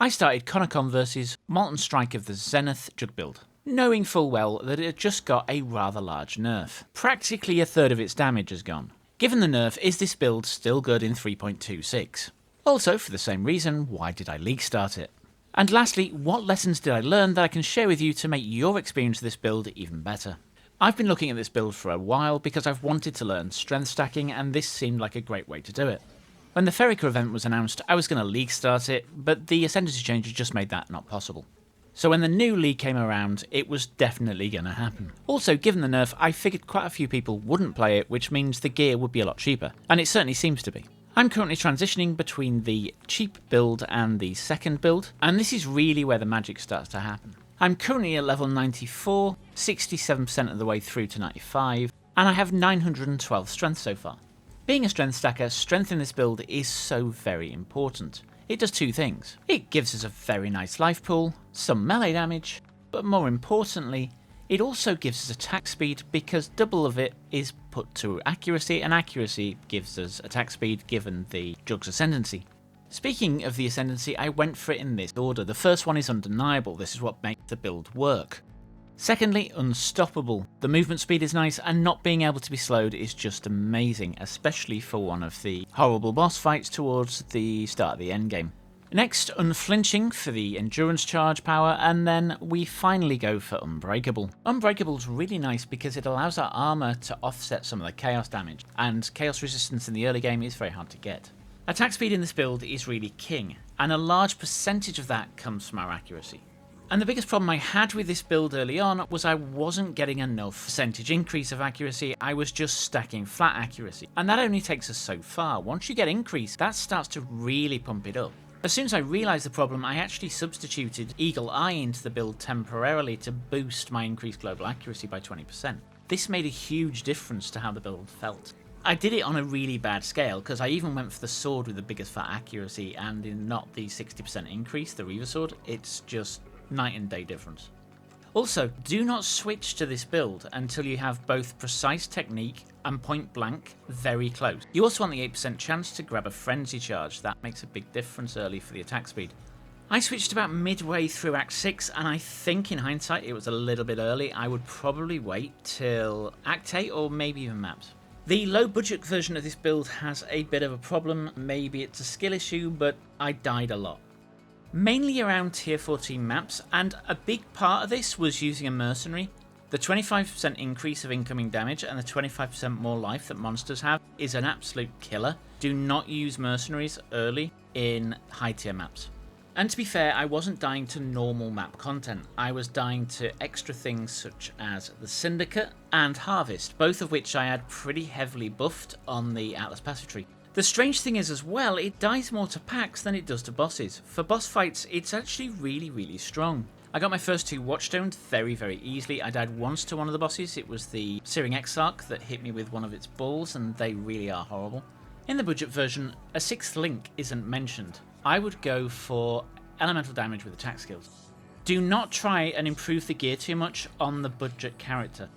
I started Conner Converse's Molten Strike of the Zenith jug build, knowing full well that it had just got a rather large nerf. Practically a third of its damage has gone. Given the nerf, is this build still good in 3.26? Also, for the same reason, why did I league start it? And lastly, what lessons did I learn that I can share with you to make your experience of this build even better? I've been looking at this build for a while because I've wanted to learn strength stacking, and this seemed like a great way to do it. When the Referral event was announced, I was going to league start it, but the ascendancy changes just made that not possible. So when the new league came around, it was definitely going to happen. Also, given the nerf, I figured quite a few people wouldn't play it, which means the gear would be a lot cheaper, and it certainly seems to be. I'm currently transitioning between the cheap build and the second build, and this is really where the magic starts to happen. I'm currently at level 94, 67% of the way through to 95, and I have 912 strength so far. Being a strength stacker, strength in this build is so very important. It does two things. It gives us a very nice life pool, some melee damage, but more importantly, it also gives us attack speed because double of it is put to accuracy, and accuracy gives us attack speed given the jug's ascendancy. Speaking of the ascendancy, I went for it in this order. The first one is undeniable, this is what makes the build work. Secondly, unstoppable. The movement speed is nice, and not being able to be slowed is just amazing, especially for one of the horrible boss fights towards the start of the endgame. Next, unflinching for the endurance charge power, and then we finally go for unbreakable. Unbreakable's really nice because it allows our armour to offset some of the chaos damage, and chaos resistance in the early game is very hard to get. Attack speed in this build is really king, and a large percentage of that comes from our accuracy. And the biggest problem I had with this build early on was I wasn't getting enough percentage increase of accuracy, I was just stacking flat accuracy. And that only takes us so far. Once you get increase, that starts to really pump it up. As soon as I realised the problem, I actually substituted Eagle Eye into the build temporarily to boost my increased global accuracy by 20%. This made a huge difference to how the build felt. I did it on a really bad scale, because I even went for the sword with the biggest fat accuracy, and in not the 60% increase, the Reaver sword, it's just night and day difference. Also, do not switch to this build until you have both precise technique and point blank very close. You also want the 8% chance to grab a frenzy charge, that makes a big difference early for the attack speed. I switched about midway through Act 6, and I think in hindsight it was a little bit early. I would probably wait till Act 8 or maybe even maps. The low budget version of this build has a bit of a problem, maybe it's a skill issue, but I died a lot. Mainly around tier 14 maps, and a big part of this was using a mercenary. The 25% increase of incoming damage and the 25% more life that monsters have is an absolute killer. Do not use mercenaries early in high tier maps. And to be fair, I wasn't dying to normal map content, I was dying to extra things such as the Syndicate and Harvest, both of which I had pretty heavily buffed on the Atlas Passive Tree. The strange thing is as well, it dies more to packs than it does to bosses. For boss fights, it's actually really strong. I got my first two Watchstones very easily. I died once to one of the bosses. It was the Searing Exarch that hit me with one of its balls, and they really are horrible. In the budget version, a 6th link isn't mentioned. I would go for elemental damage with attack skills. Do not try and improve the gear too much on the budget character.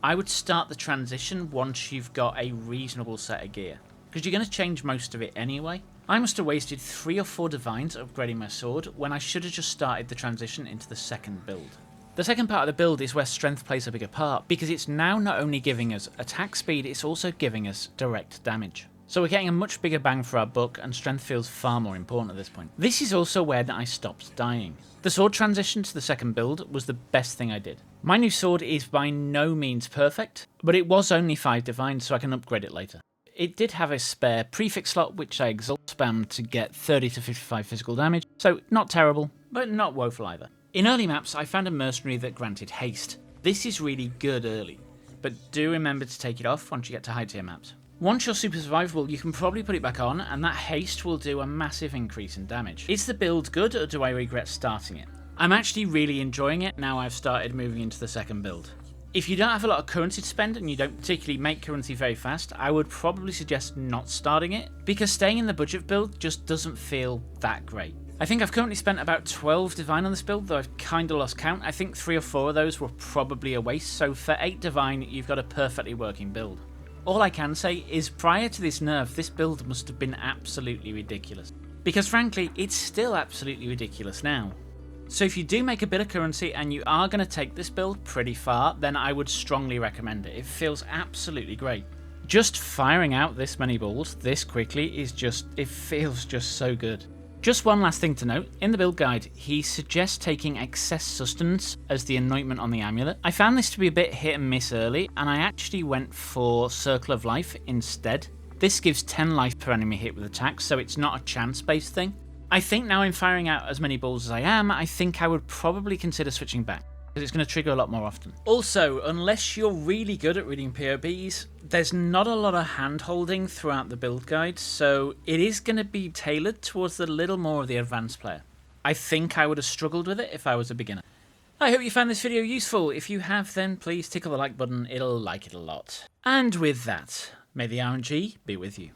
I would start the transition once you've got a reasonable set of gear, because you're going to change most of it anyway. I must have wasted 3 or 4 divines upgrading my sword when I should have just started the transition into the second build. The second part of the build is where strength plays a bigger part, because it's now not only giving us attack speed, it's also giving us direct damage. So we're getting a much bigger bang for our buck, and strength feels far more important at this point. This is also where I stopped dying. The sword transition to the second build was the best thing I did. My new sword is by no means perfect, but it was only 5 divines, so I can upgrade it later. It did have a spare prefix slot, which I exalt spammed to get 30 to 55 physical damage, so not terrible, but not woeful either. In early maps, I found a mercenary that granted haste. This is really good early, but do remember to take it off once you get to high tier maps. Once you're super survivable, you can probably put it back on, and that haste will do a massive increase in damage. Is the build good, or do I regret starting it? I'm actually really enjoying it now I've started moving into the second build. If you don't have a lot of currency to spend and you don't particularly make currency very fast, I would probably suggest not starting it, because staying in the budget build just doesn't feel that great. I think I've currently spent about 12 divine on this build, though I've kinda lost count. I think 3 or 4 of those were probably a waste, so for 8 divine, you've got a perfectly working build. All I can say is prior to this nerf, this build must have been absolutely ridiculous. because frankly, it's still absolutely ridiculous now. So if you do make a bit of currency and you are going to take this build pretty far, then I would strongly recommend it. It feels absolutely great. Just firing out this many balls this quickly is just, it feels just so good. Just one last thing to note, in the build guide, he suggests taking excess sustenance as the anointment on the amulet. I found this to be a bit hit and miss early, and I actually went for Circle of Life instead. This gives 10 life per enemy hit with attacks, so it's not a chance-based thing. I think now I'm firing out as many balls as I am, I think I would probably consider switching back, because it's going to trigger a lot more often. Also, unless you're really good at reading POBs, there's not a lot of hand-holding throughout the build guide, so it is going to be tailored towards the little more of the advanced player. I think I would have struggled with it if I was a beginner. I hope you found this video useful. If you have, then please tickle the like button, it'll like it a lot. And with that, may the RNG be with you.